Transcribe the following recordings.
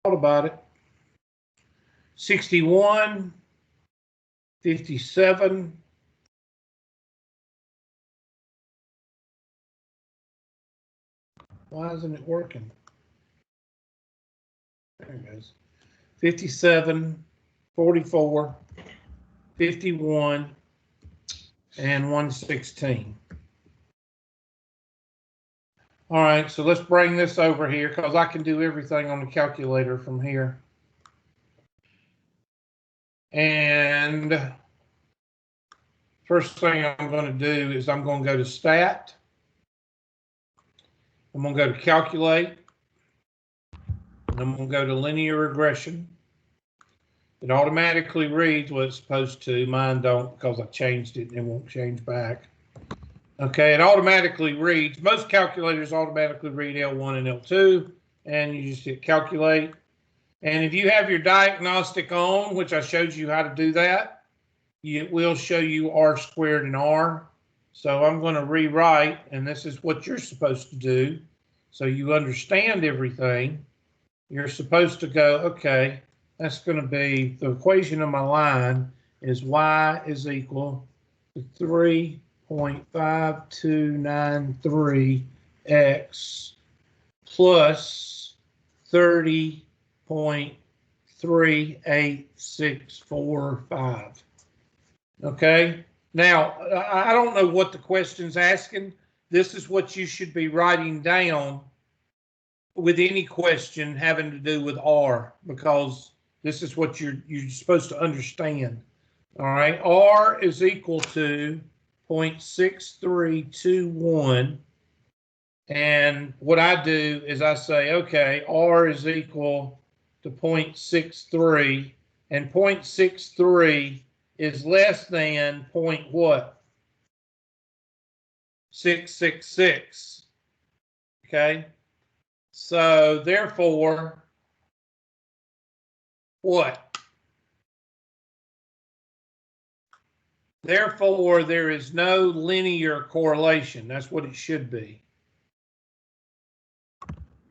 about it. 61, 57. Why isn't it working? There it goes. 57, 44, 51, and 116. All right, so let's bring this over here because I can do everything on the calculator from here. And first thing I'm going to do is I'm going to go to Stat. I'm going to go to Calculate. And I'm going to go to Linear Regression. It automatically reads what it's supposed to. Mine don't because I changed it and it won't change back. Okay, it automatically reads. Most calculators automatically read L1 and L2. And you just hit Calculate. And if you have your diagnostic on, which I showed you how to do that, it will show you R squared and R. So I'm going to rewrite, and this is what you're supposed to do. So you understand everything. You're supposed to go, okay, that's going to be, the equation of my line is y is equal to 3.5293x plus 30.38645. Okay, now I don't know what the question's asking. This is what you should be writing down with any question having to do with R, because this is what you're supposed to understand. All right, R is equal to 0.6321. And what I do is I say, okay, R is equal to 0.63, and 0.63 is less than point what? 666. Okay. So therefore, what? Therefore, there is no linear correlation. That's what it should be.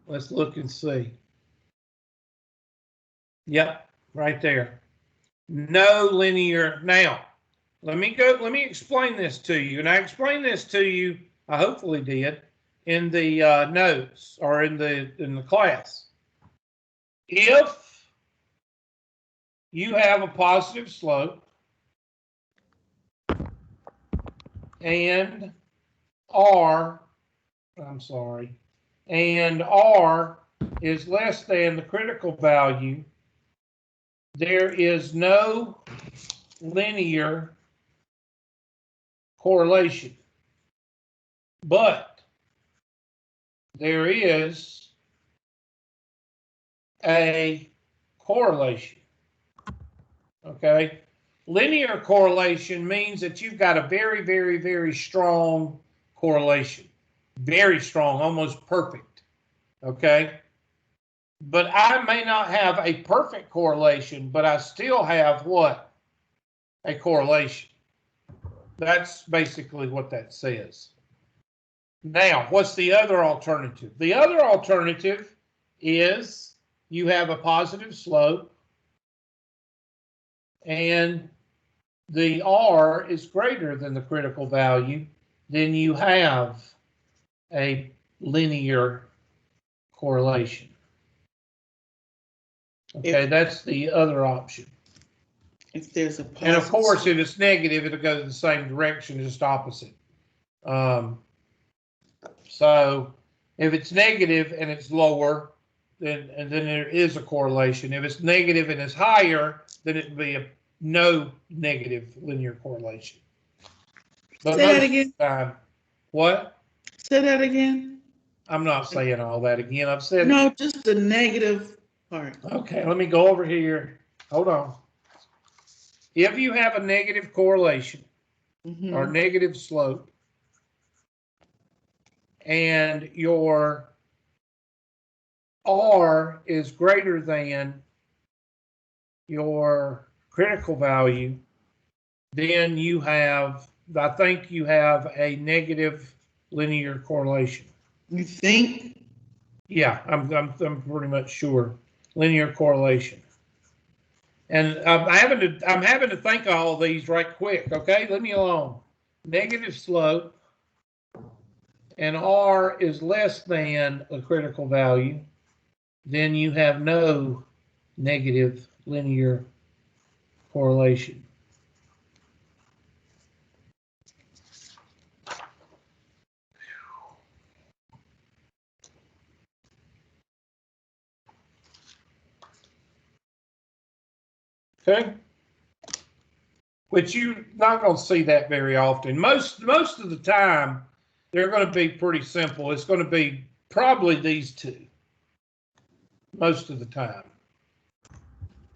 Let's look and see. Yep, right there. No linear. Now, let me explain this to you. And I explained this to you, I hopefully did, in the notes or in the class. If you have a positive slope and R is less than the critical value, there is no linear correlation, but there is a correlation. Okay, linear correlation means that you've got a very, very, very strong correlation, very strong, almost perfect. Okay, but I may not have a perfect correlation, but I still have what? A correlation. That's basically what that says. Now, what's the other alternative? The other alternative is you have a positive slope and the R is greater than the critical value, then you have a linear correlation. Okay, that's the other option. If there's a positive, and of course, if it's negative, it'll go in the same direction, just opposite. So if it's negative and it's lower, then there is a correlation. If it's negative and it's higher, then it would be a no negative linear correlation. But say that again. What? Say that again. I'm not saying all that again. I've said no, just the negative part. Okay, let me go over here. Hold on. If you have a negative correlation or negative slope, and your R is greater than your critical value, then you have, I think you have a negative linear correlation. You think? Yeah, I'm pretty much sure. linear correlation. And I'm having to think of all of these right quick, okay? Leave me alone. Negative slope, and R is less than a critical value, then you have no negative linear correlation. Okay? Which you're not going to see that very often. Most of the time, they're going to be pretty simple. It's going to be probably these two most of the time,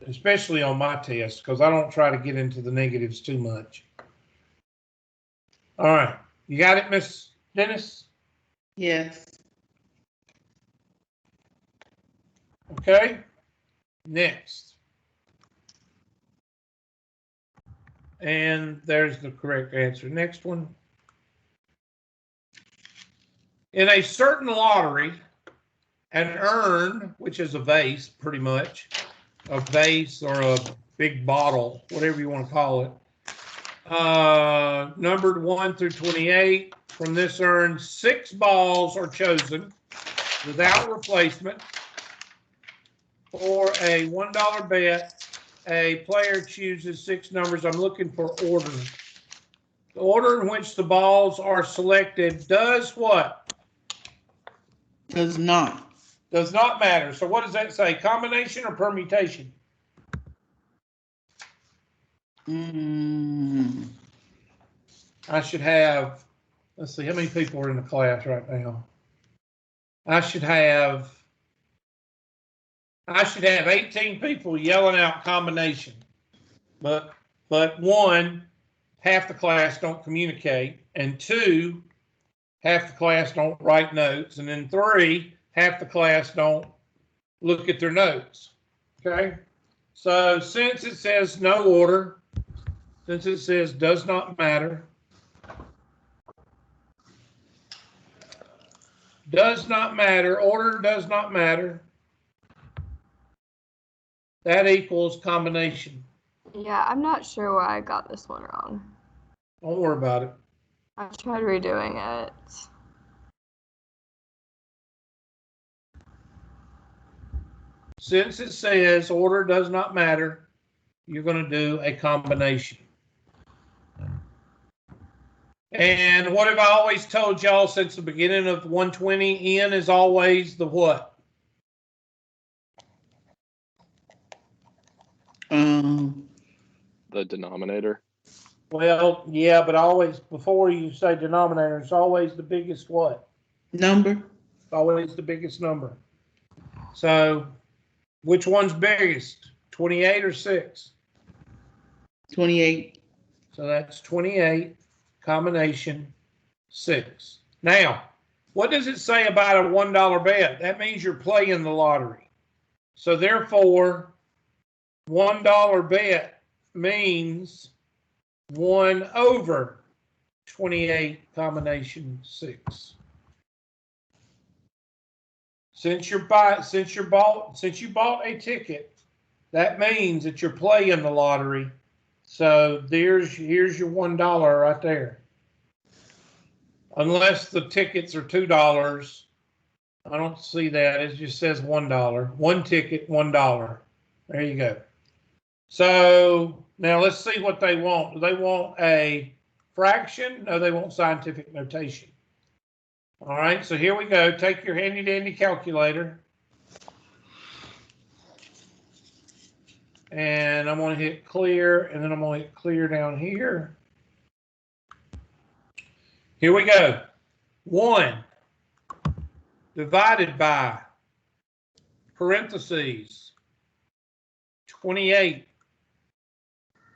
especially on my test, because I don't try to get into the negatives too much. All right. You got it, Miss Dennis? Yes. Okay. Next. And there's the correct answer. Next one. In a certain lottery, an urn, which is a vase, pretty much, a vase or a big bottle, whatever you want to call it, numbered 1 through 28. From this urn, 6 balls are chosen without replacement. For a $1 bet, a player chooses 6 numbers. I'm looking for order. The order in which the balls are selected does what? Does not. Does not matter. So what does that say? Combination or permutation? I should have, let's see, how many people are in the class right now? I should have 18 people yelling out combination. But 1, half the class don't communicate, and 2, half the class don't write notes, and then 3, half the class don't look at their notes. Okay? So since it says no order, since it says does not matter, order does not matter, that equals combination. Yeah, I'm not sure why I got this one wrong. Don't worry about it. I tried redoing it. Since it says order does not matter, you're going to do a combination. And what have I always told y'all since the beginning of 120? N is always the what? The denominator. Well, yeah, but always, before you say denominator, it's always the biggest what? Number. It's always the biggest number. So, which one's biggest? 28 or 6? 28. So that's 28, combination 6. Now, what does it say about a $1 bet? That means you're playing the lottery. So therefore, $1 bet means 1 over 28 combination 6. Since you bought a ticket, that means that you're playing the lottery. So here's your $1 right there. Unless the tickets are $2, I don't see that. It just says $1. 1 ticket, $1. There you go. So now let's see what they want. Do they want a fraction? No, they want scientific notation. All right, so here we go. Take your handy dandy calculator. And I'm going to hit clear, and then I'm going to hit clear down here. Here we go. 1 divided by parentheses 28.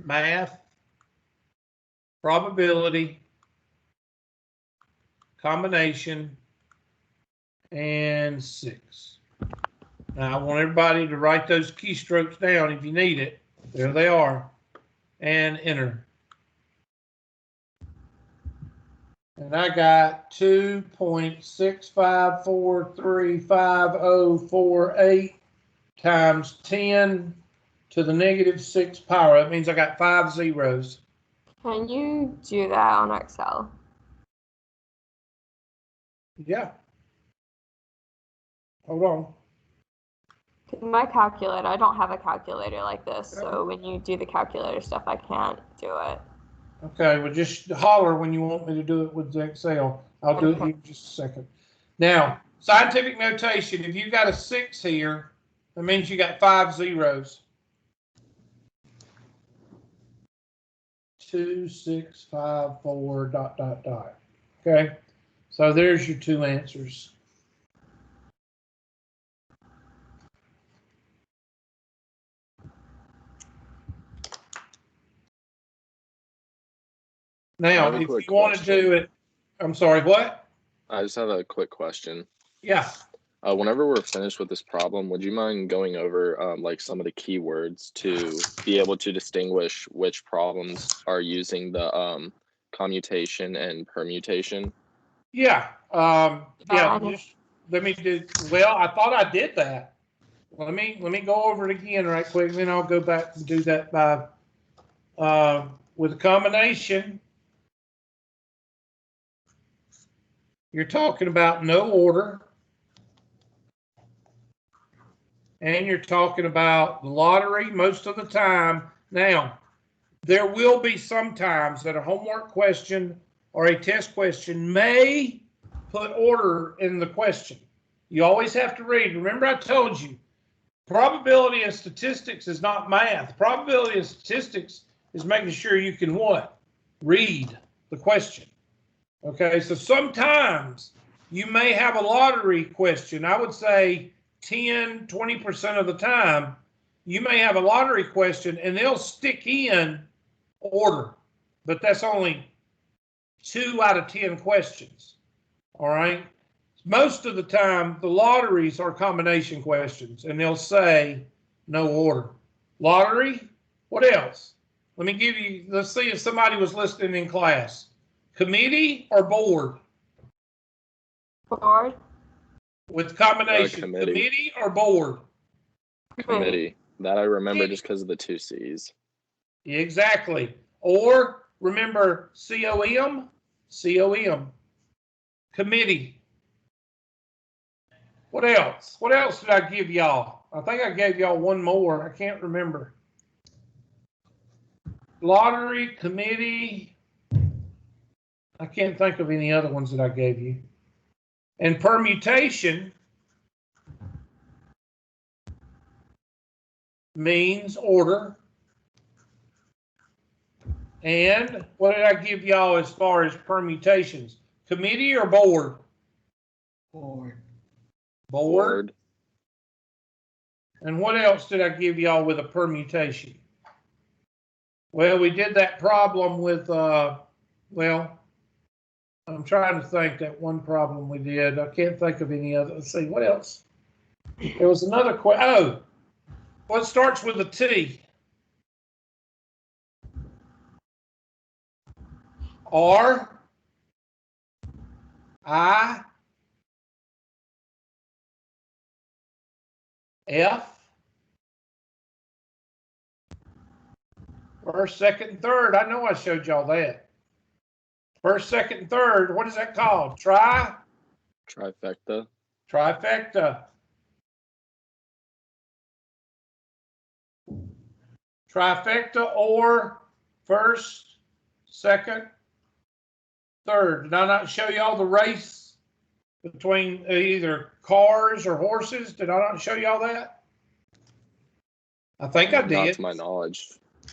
Math, probability, combination, and 6. Now I want everybody to write those keystrokes down if you need it. There they are. And enter. And I got 2.65435048 times 10 to the negative 6 power. That means I got 5 zeros. Can you do that on Excel? Yeah. Hold on. 'Cause my calculator, I don't have a calculator like this, so when you do the calculator stuff, I can't do it. Okay, well, just holler when you want me to do it with the Excel. I'll do it here in just a second. Now, scientific notation, if you got a 6 here, that means you got 5 zeros. 2, 6, 5, 4, ... Okay, so there's your 2 answers. Now, if you want to do it, I'm sorry, what? I just have a quick question. Yeah. Whenever we're finished with this problem, would you mind going over like some of the keywords to be able to distinguish which problems are using the commutation and permutation? Yeah. Just let me do. Well, I thought I did that. Let me go over it again right quick, then I'll go back and do that by with a combination. You're talking about no order, and you're talking about the lottery most of the time. Now, there will be some times that a homework question or a test question may put order in the question. You always have to read. Remember, I told you, probability and statistics is not math. Probability and statistics is making sure you can what? Read the question. Okay, so sometimes you may have a lottery question. I would say 10, 20% of the time, you may have a lottery question and they'll stick in order, but that's only 2 out of 10 questions. All right. Most of the time, the lotteries are combination questions, and they'll say no order. Lottery, what else? Let me give you, let's see if somebody was listening in class. Committee or board? Board. With combination, committee or board? Committee. That I remember just because of the 2 C's. Exactly. Or remember COM? COM. Committee. What else? What else did I give y'all? I think I gave y'all one more. I can't remember. Lottery, committee. I can't think of any other ones that I gave you. And permutation means order. And what did I give y'all as far as permutations? Committee or board? Board. Board. And what else did I give y'all with a permutation? Well, we did that problem with, well, I'm trying to think that one problem we did. I can't think of any other. Let's see, what else? There was another question. Oh, what starts with a T? R, I, F, first, second, and third. I know I showed y'all that. First, second, and third. What is that called? Trifecta. Trifecta. Trifecta or first, second, third. Did I not show y'all the race between either cars or horses? Did I not show y'all that? I think I did. Not to my knowledge.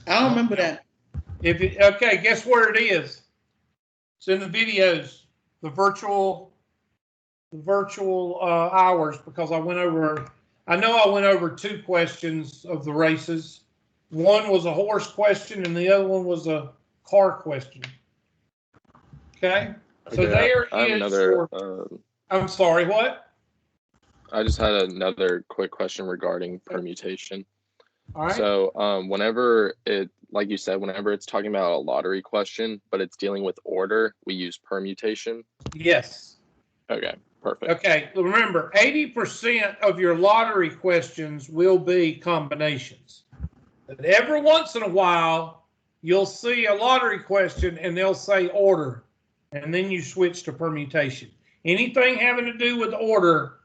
I don't remember that. Okay, guess where it is? It's in the videos, the virtual hours, because I went over. I know I went over 2 questions of the races. One was a horse question, and the other one was a car question. Okay, so there is another. I'm sorry, what? I just had another quick question regarding permutation. All right. So, whenever it, like you said, whenever it's talking about a lottery question, but it's dealing with order, we use permutation. Yes. Okay. Perfect. Okay, remember, 80% of your lottery questions will be combinations. But every once in a while, you'll see a lottery question and they'll say order, and then you switch to permutation. Anything having to do with order,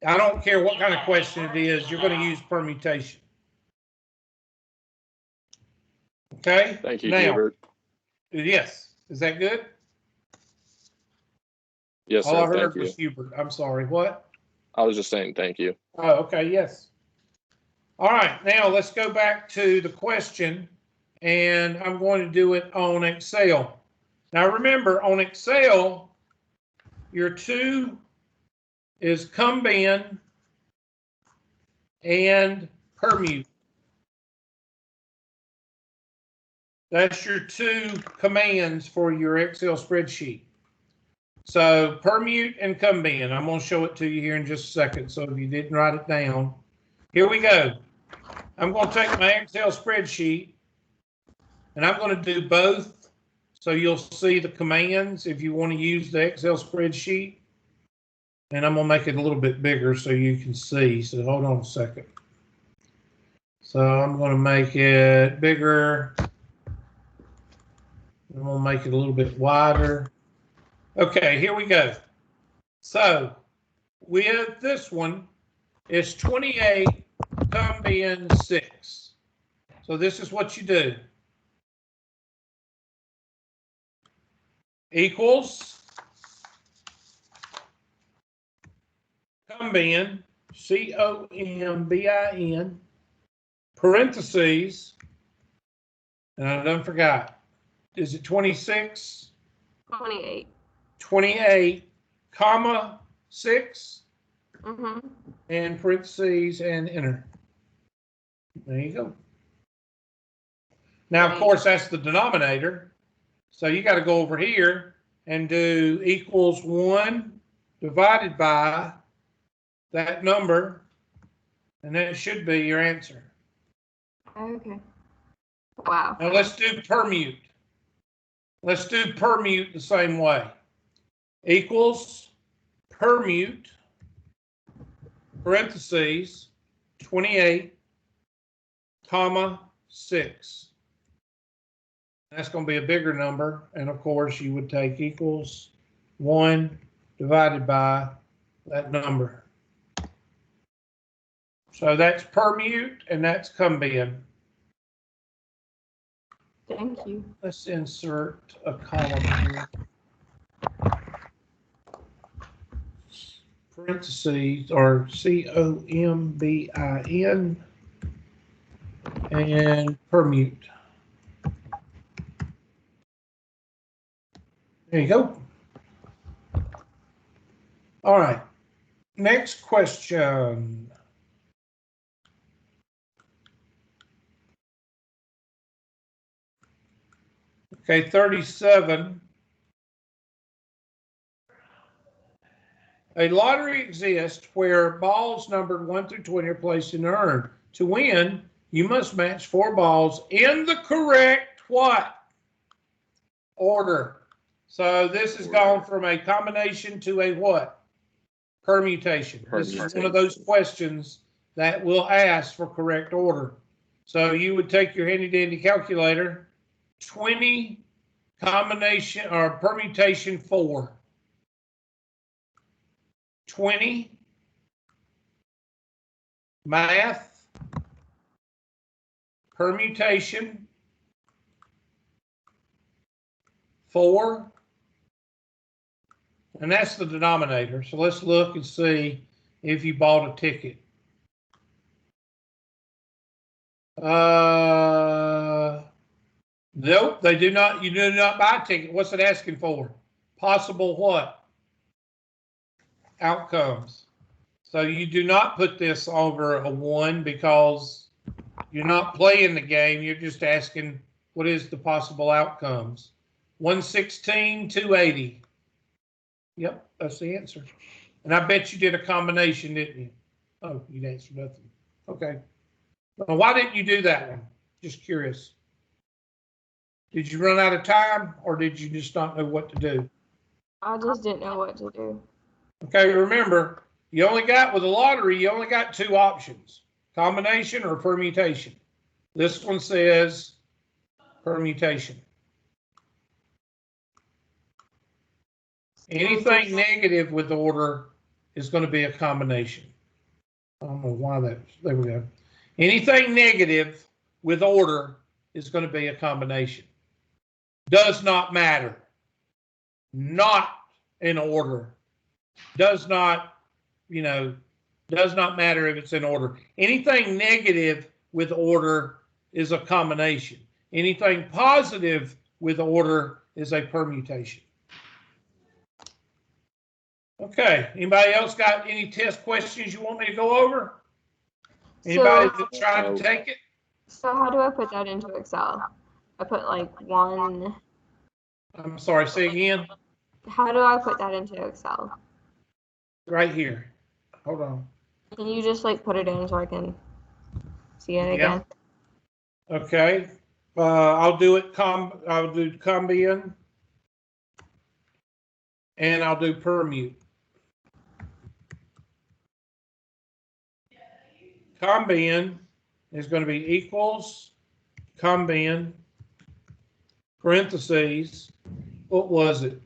I don't care what kind of question it is, you're going to use permutation. Okay? Thank you, now, Hubert. Yes. Is that good? Yes, All I sir. Thank heard you. was Hubert. I'm sorry. What? I was just saying thank you. Oh, okay. Yes. All right. Now let's go back to the question, and I'm going to do it on Excel. Now remember, on Excel, your 2 is combine and permute. That's your 2 commands for your Excel spreadsheet. So permute and combine. I'm going to show it to you here in just a second. So if you didn't write it down, here we go. I'm going to take my Excel spreadsheet and I'm going to do both. So you'll see the commands if you want to use the Excel spreadsheet. And I'm going to make it a little bit bigger so you can see. So hold on a second. So I'm going to make it bigger. I'm going to make it a little bit wider. Okay, here we go. So with this one, it's 28 combine 6. So this is what you do. Equals combine, C-O-M-B-I-N, parentheses, and I done forgot. Is it 26? 28. 28, comma, 6, Mm-hmm. and parentheses, and enter. There you go. Now, of course, that's the denominator. So you got to go over here and do equals 1 divided by that number, and that should be your answer. Okay. Wow. Now let's do permute. Let's do permute the same way. Equals permute, parentheses, 28, comma, 6. That's going to be a bigger number. And of course, you would take equals 1 divided by that number. So that's permute and that's combine. Thank you. Let's insert a column here. Parentheses or C-O-M-B-I-N and permute. There you go. All right. Next question. Okay, 37. A lottery exists where balls numbered 1 through 20 are placed in an urn. To win, you must match 4 balls in the correct what? Order. So this has gone from a combination to a what? Permutation. This is one of those questions that will ask for correct order. So you would take your handy dandy calculator, 20 combination or permutation 4. 20 math permutation 4, and that's the denominator. So let's look and see if you bought a ticket. Nope, they do not. You do not buy a ticket. What's it asking for? Possible what? Outcomes. So you do not put this over a 1 because you're not playing the game. You're just asking what is the possible outcomes. 116, 280. Yep, that's the answer. And I bet you did a combination, didn't you? Oh, you answered nothing. Okay. Well, why didn't you do that one? Just curious. Did you run out of time or did you just not know what to do? I just didn't know what to do. Okay, remember, you only got, with a lottery, you only got two options, combination or permutation. This one says permutation. Anything negative with order is going to be a combination. I don't know why that, there we go. Anything negative with order is going to be a combination. Does not matter. Not in order. Does not, does not matter if it's in order. Anything negative with order is a combination. Anything positive with order is a permutation. Okay, anybody else got any test questions you want me to go over? Anybody that tried to take it? So how do I put that into Excel? I put like one. I'm sorry, say again. How do I put that into Excel? Right here. Hold on. Can you just like put it in so I can see it again? Okay. I'll do it. I'll do combine, and I'll do permute. Combine is going to be equals combine parentheses. What was it?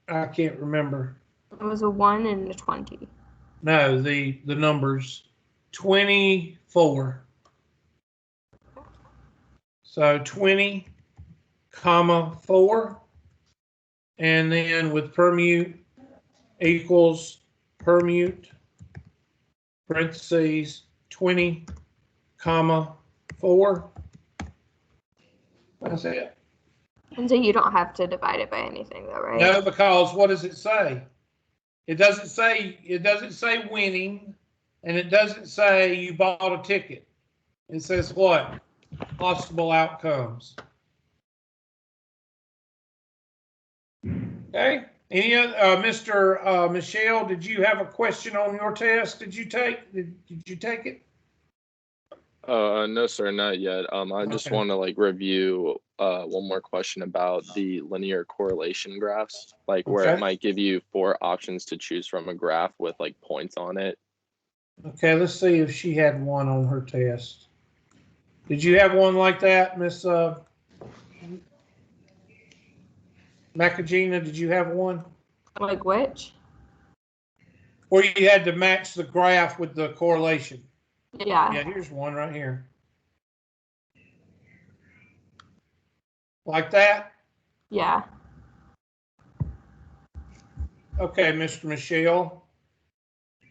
I can't remember. It was a 1 and a 20. No, the numbers 24. So 20, comma 4, and then with permute equals permute parentheses 20, comma 4. That's it. And so you don't have to divide it by anything though, right? No, because what does it say? It doesn't say winning, and it doesn't say you bought a ticket. It says what? Possible outcomes. Okay. Any other, Mr. Michelle, did you have a question on your test? Did you take it? No, sir, not yet. I just Okay. want to like review one more question about the linear correlation graphs, like where Okay. it might give you 4 options to choose from a graph with like points on it. Okay, let's see if she had one on her test. Did you have one like that, Miss Macagina? Did you have one? Like which? Where you had to match the graph with the correlation? Yeah. Yeah, here's one right here. Like that? Yeah. Okay, Mr. Michelle.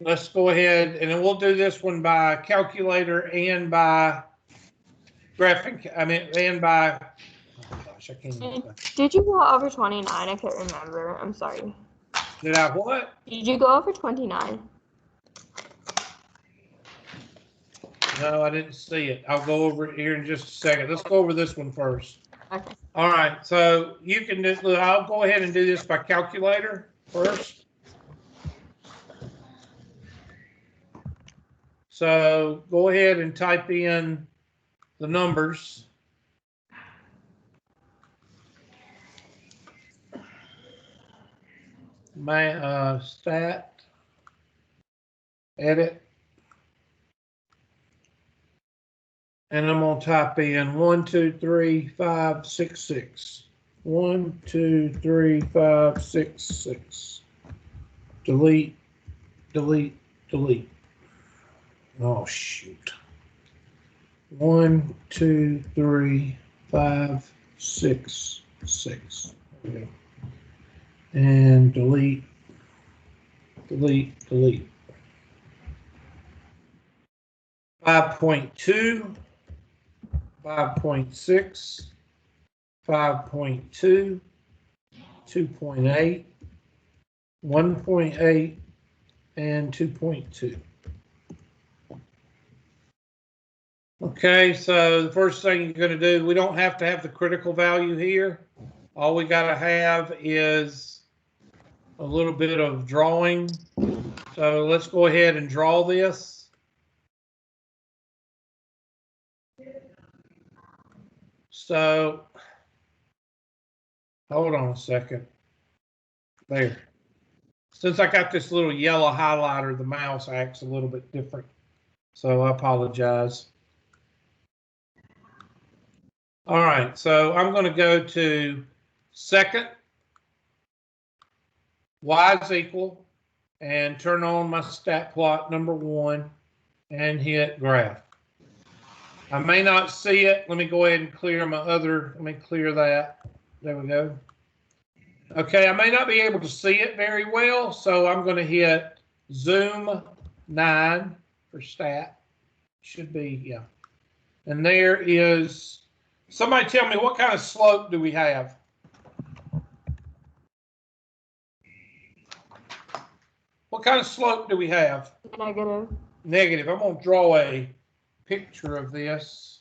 Let's go ahead, and then we'll do this one by calculator and by graphic, and by, oh gosh, I can't even. Did you go over 29? I can't remember. I'm sorry. Did I what? Did you go over 29? No, I didn't see it. I'll go over it here in just a second. Let's go over this one first. Okay. All right, so you can do, I'll go ahead and do this by calculator first. So go ahead and type in the numbers. My stat, edit, and I'm gonna type in 1, 2, 3, 5, 6, 6. 1, 2, 3, 5, 6, 6. Delete, delete, delete. Oh shoot. 1, 2, 3, 5, 6, 6. Okay. And delete, delete, delete. 5.2, 5.6, 5.2, 2.8, 1.8, and 2.2. Okay, so the first thing you're going to do, we don't have to have the critical value here. All we got to have is a little bit of drawing. So let's go ahead and draw this. So hold on a second. There. Since I got this little yellow highlighter, the mouse acts a little bit different. So I apologize. All right, so I'm going to go to second, y is equal, and turn on my stat plot number 1 and hit graph. I may not see it. Let me go ahead and clear my other, let me clear that. There we go. Okay, I may not be able to see it very well, so I'm going to hit zoom 9 for stat. Should be, yeah. And there is, somebody tell me, what kind of slope do we have? What kind of slope do we have? Negative. Negative. I'm going to draw a picture of this.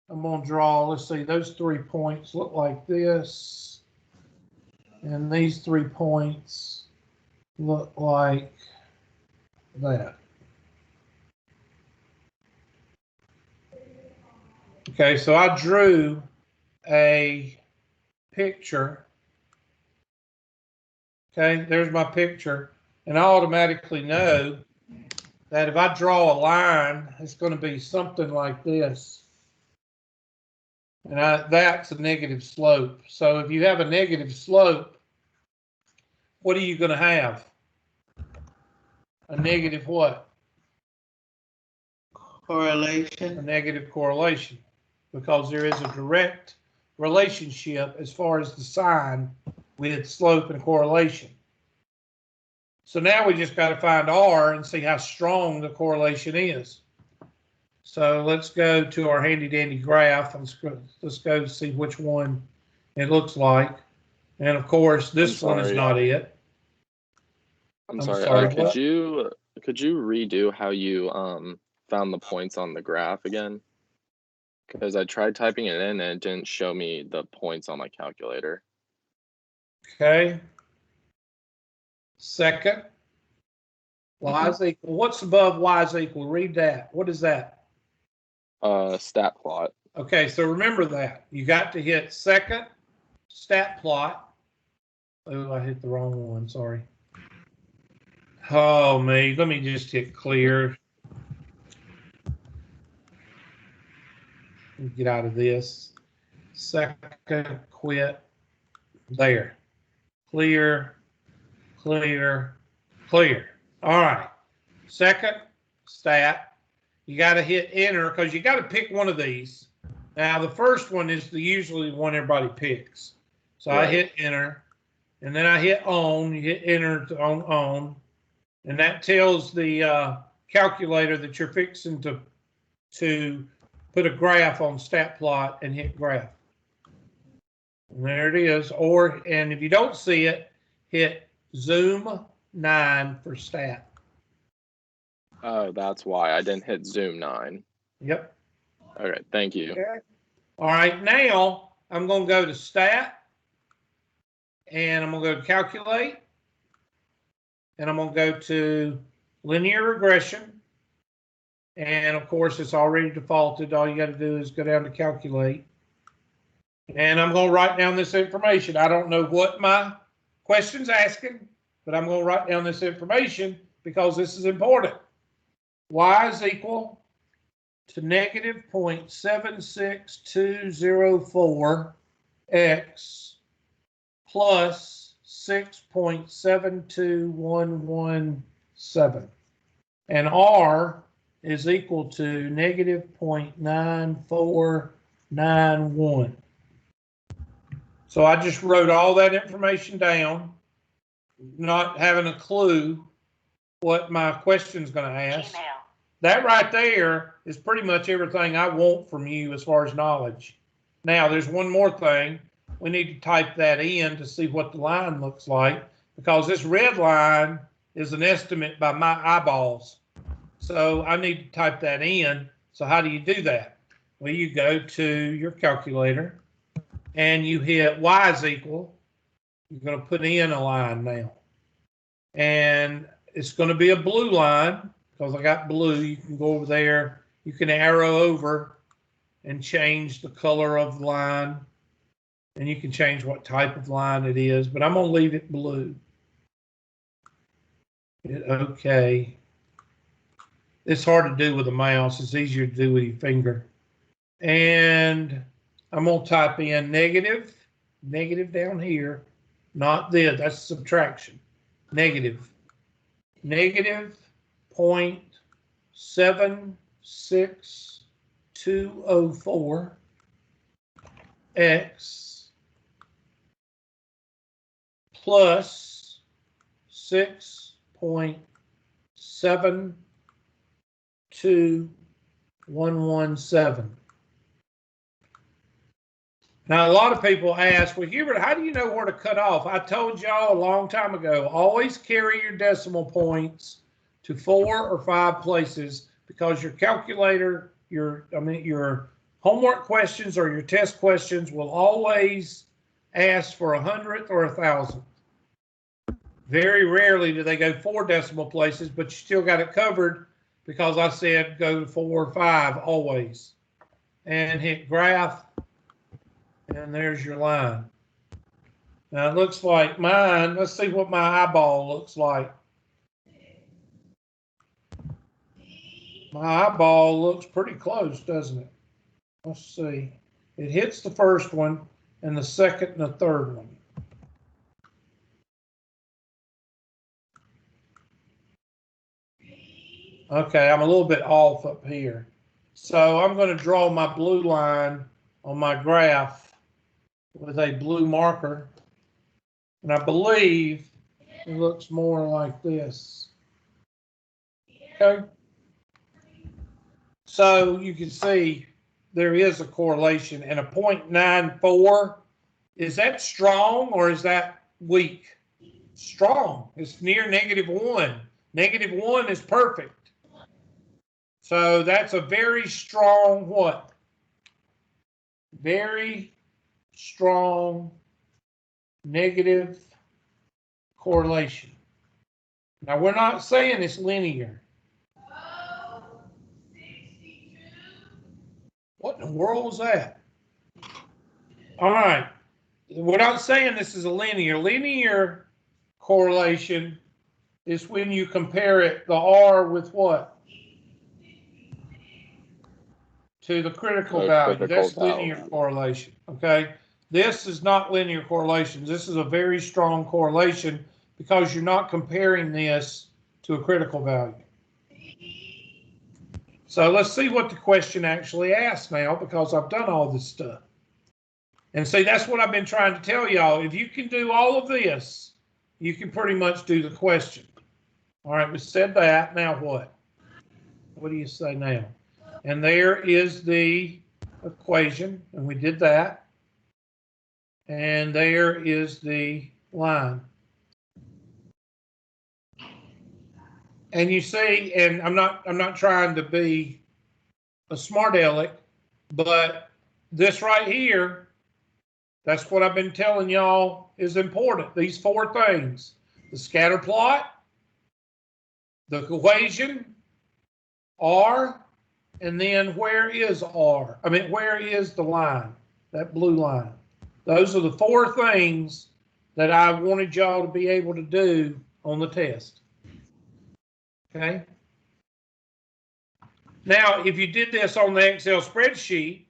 I'm going to draw, let's see, those 3 points look like this. And these 3 points look like that. Okay, so I drew a picture. Okay, there's my picture. And I automatically know that if I draw a line, it's going to be something like this. And that's a negative slope. So if you have a negative slope, what are you going to have? A negative what? Correlation. A negative correlation, because there is a direct relationship as far as the sign with slope and correlation. So now we just got to find R and see how strong the correlation is. So let's go to our handy dandy graph. Let's go see which one it looks like. And of course, this one is not it. I'm sorry. Could you redo how you found the points on the graph again? Because I tried typing it in and it didn't show me the points on my calculator. Okay. Second, y is equal. What's above y is equal? Read that. What is that? Stat plot. Okay, so remember that. You got to hit second, stat plot. Oh, I hit the wrong one. Sorry. Oh, me. Let me just hit clear. Get out of this. Second, quit. There. Clear, clear, clear. All right. Second, stat. You got to hit enter because you got to pick one of these. Now, the first one is usually the one everybody picks. So right. I hit enter, and then I hit on. You hit enter to on. And that tells the calculator that you're fixing to put a graph on stat plot and hit graph. And there it is. And if you don't see it, hit zoom 9 for stat. Oh, that's why I didn't hit zoom 9. Yep. Okay, thank you. Okay. All right, now I'm going to go to stat, and I'm going to go to calculate, and I'm going to go to linear regression. And of course, it's already defaulted. All you got to do is go down to calculate. And I'm going to write down this information. I don't know what my question's asking, but I'm going to write down this information because this is important. Y is equal to negative 0.76204 x plus 6.72117. And R is equal to negative 0.9491. So I just wrote all that information down, not having a clue what my question's going to ask. Gmail. That right there is pretty much everything I want from you as far as knowledge. Now, there's one more thing. We need to type that in to see what the line looks like, because this red line is an estimate by my eyeballs. So I need to type that in. So how do you do that? Well, you go to your calculator and you hit y is equal. You're going to put in a line now. And it's going to be a blue line because I got blue. You can go over there. You can arrow over and change the color of the line. And you can change what type of line it is, but I'm going to leave it blue. Hit OK. It's hard to do with a mouse. It's easier to do with your finger. And I'm going to type in negative down here, not this, that's subtraction. Negative 0.76204 x plus 6.72117. Now, a lot of people ask, well, Hubert, how do you know where to cut off? I told y'all a long time ago, always carry your decimal points to 4 or 5 places, because your calculator, your homework questions or your test questions will always ask for 100th or 1,000th. Very rarely do they go 4 decimal places, but you still got it covered because I said go 4 or 5 always. And hit graph. And there's your line. Now it looks like mine, let's see what my eyeball looks like. My eyeball looks pretty close, doesn't it? Let's see. It hits the first one and the second and the third one. Okay, I'm a little bit off up here. So I'm going to draw my blue line on my graph with a blue marker, and I believe it looks more like this. Okay, so you can see there is a correlation, and a 0.94, is that strong or is that weak? Strong. It's near -1. -1 is perfect. So that's a very strong what? Very strong negative correlation. Now, we're not saying it's linear. What in the world was that? All right. We're not saying this is a linear. Linear correlation is when you compare it, the R with what? To the critical value. That's linear correlation, okay? This is not linear correlation. This is a very strong correlation because you're not comparing this to a critical value. So let's see what the question actually asks now, because I've done all this stuff. And see, that's what I've been trying to tell y'all. If you can do all of this, you can pretty much do the question. All right, we said that. Now what? What do you say now? And there is the equation, and we did that. And there is the line. And you see, and I'm not trying to be a smart aleck, but this right here, that's what I've been telling y'all is important. These 4 things: the scatter plot, the equation, R, and then where is R? I mean, where is the line? That blue line. Those are the 4 things that I wanted y'all to be able to do on the test. Okay. Now, if you did this on the Excel spreadsheet,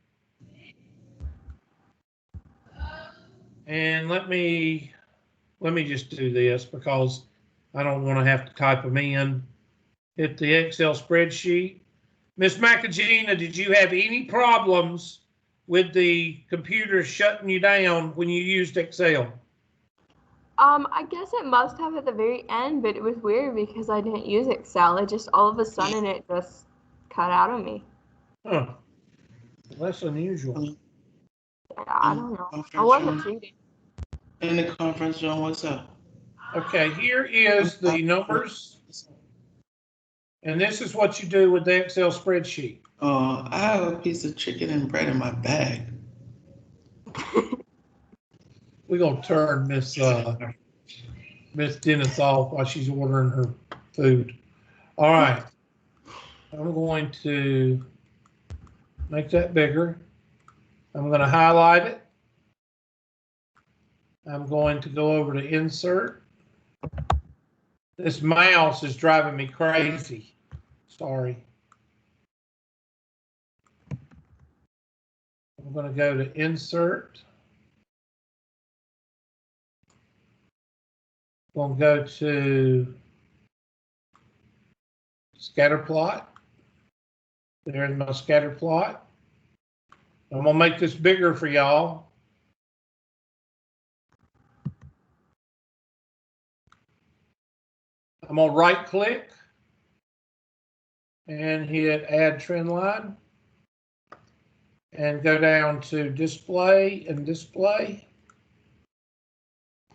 and let me just do this because I don't want to have to type them in. Hit the Excel spreadsheet. Miss Macagina, did you have any problems with the computer shutting you down when you used Excel? I guess it must have at the very end, but it was weird because I didn't use Excel. It just all of a sudden it just cut out of me. Huh. That's unusual. Yeah, I don't know. I wasn't cheating. In the conference room, what's up? Okay, here is the numbers. And this is what you do with the Excel spreadsheet. Oh, I have a piece of chicken and bread in my bag. We're gonna turn Miss Dennis off while she's ordering her food. All right. I'm going to make that bigger. I'm going to highlight it. I'm going to go over to Insert. This mouse is driving me crazy. Sorry. I'm going to go to Insert. I'm going to go to Scatter Plot. There's my scatter plot. I'm going to make this bigger for y'all. I'm going to right click and hit Add Trend Line and go down to Display and Display.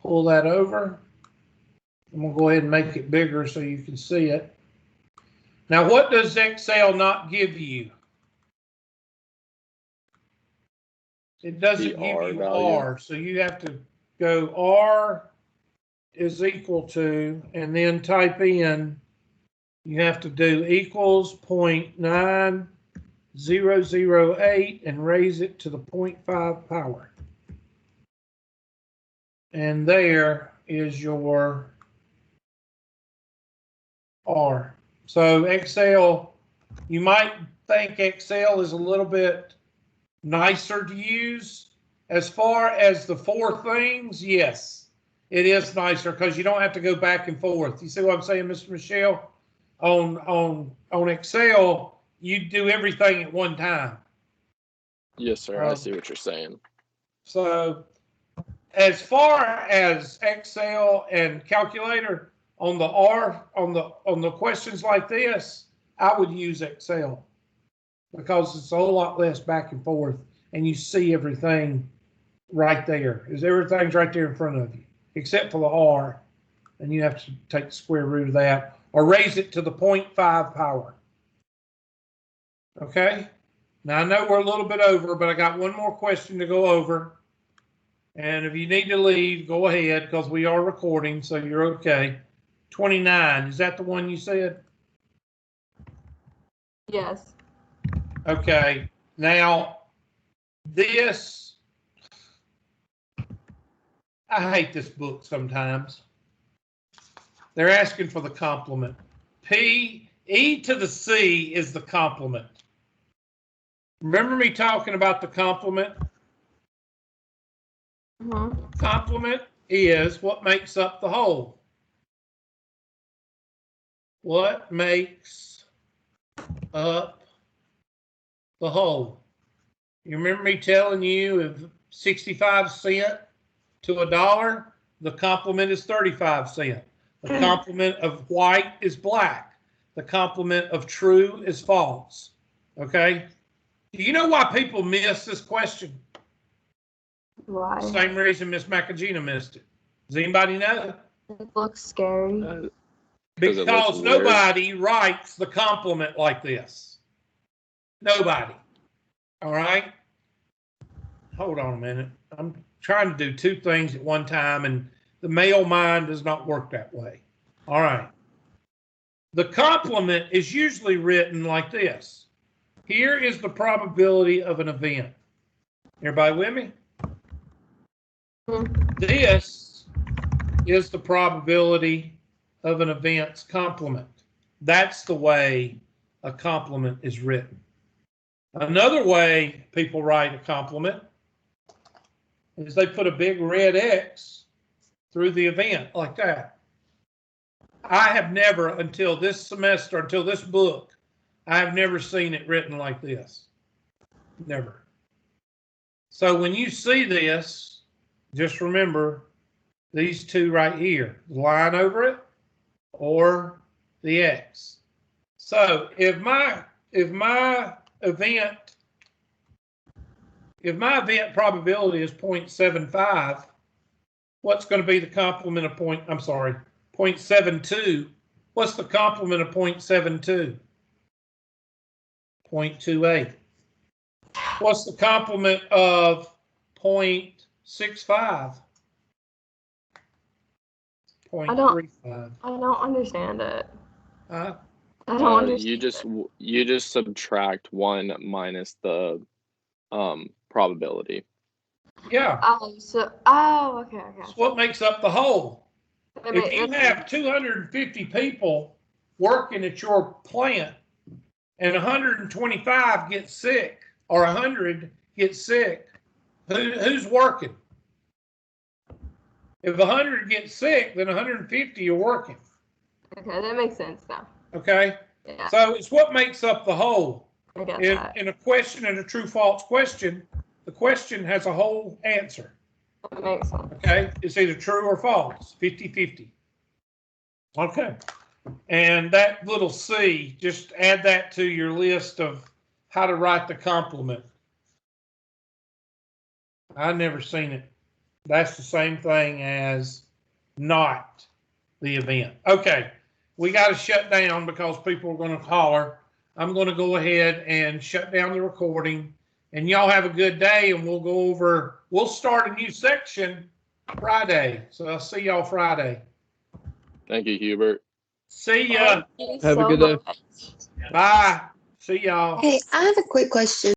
Pull that over. I'm going to go ahead and make it bigger so you can see it. Now, what does Excel not give you? It doesn't give you R, so you have to go R is equal to, and then type in, you have to do equals 0.9008 and raise it to the 0.5 power. And there is your R. So Excel, you might think Excel is a little bit nicer to use. As far as the 4 things, yes, it is nicer because you don't have to go back and forth. You see what I'm saying, Mr. Michelle? On Excel, you do everything at one time. Yes, sir. I see what you're saying. So as far as Excel and calculator, on the R, on the questions like this, I would use Excel because it's a whole lot less back and forth, and you see everything right there. Everything's right there in front of you, except for the R, and you have to take the square root of that or raise it to the 0.5 power. Okay. Now I know we're a little bit over, but I got one more question to go over. And if you need to leave, go ahead because we are recording, so you're okay. 29, is that the one you said? Yes. Okay, now this, I hate this book sometimes. They're asking for the complement. E to the C is the complement. Remember me talking about the complement? Complement is what makes up the whole. What makes up the whole? You remember me telling you if 65 cents to $1, the complement is 35 cents. The complement of white is black. The complement of true is false. Okay? Do you know why people miss this question? Why? Same reason Miss Macagina missed it. Does anybody know? It looks scary. Because nobody writes the complement like this. Nobody. All right? Hold on a minute. I'm trying to do 2 things at one time, and the male mind does not work that way. All right. The complement is usually written like this. Here is the probability of an event. Everybody with me? This is the probability of an event's complement. That's the way a complement is written. Another way people write a complement is they put a big red X through the event like that. I have never, until this semester, until this book, I have never seen it written like this. Never. So when you see this, just remember these 2 right here, the line over it or the X. So if my event probability is 0.75, what's going to be the complement of 0.72? What's the complement of 0.72? 0.28. What's the complement of 0.65? 0.35. I don't understand it. Huh? I don't understand. You just subtract 1 minus the probability. Yeah. Okay. It's what makes up the whole. If you have 250 people working at your plant and 125 get sick or 100 get sick, who's working? If 100 get sick, then 150 are working. Okay, that makes sense now. Okay? Yeah, So it's what makes up the whole. I get that. In a question, in a true-false question, the question has a whole answer. That makes sense. Okay? It's either true or false, 50-50. Okay. And that little C, just add that to your list of how to write the complement. I've never seen it. That's the same thing as not the event. Okay. We got to shut down because people are going to holler. I'm going to go ahead and shut down the recording. And y'all have a good day, and we'll start a new section Friday. So I'll see y'all Friday. Thank you, Hubert. See ya. Thank you Have a so good day. much. Bye. See y'all. Hey, I have a quick question.